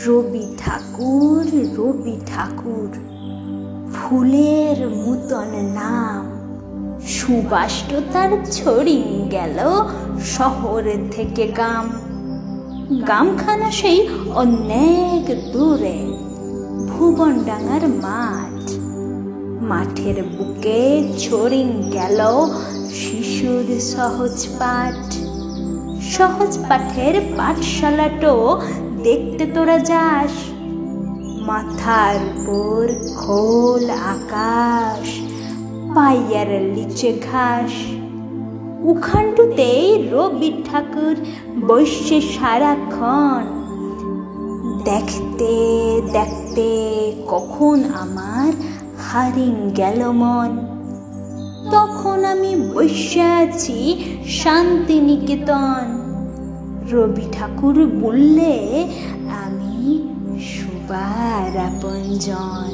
রবি ঠাকুর, রবি ঠাকুর, ফুলের মতন নাম। সুবাষ্ট তার ছড়িয়ে গেল শহর থেকে গাম। গামখানা সেই অনেক দূরে, ভুবনডাঙ্গার মাঠ। মাঠের বুকে ছড়িয়ে গেল শিশুর সহজ পাঠ। সহজ পাঠের পাঠশালাটো দেখতে তোরা যাস। মাথার উপর খোল আকাশ, পায়ের নিচে ঘাস। উখানটুতেই রবি ঠাকুর বসে সারাক্ষণ। দেখতে দেখতে কখন আমার হারিয়ে গেল মন। তখন আমি বসে আছি শান্তিনিকেতন। রবি ঠাকুর বললে আমি সবার আপনজন।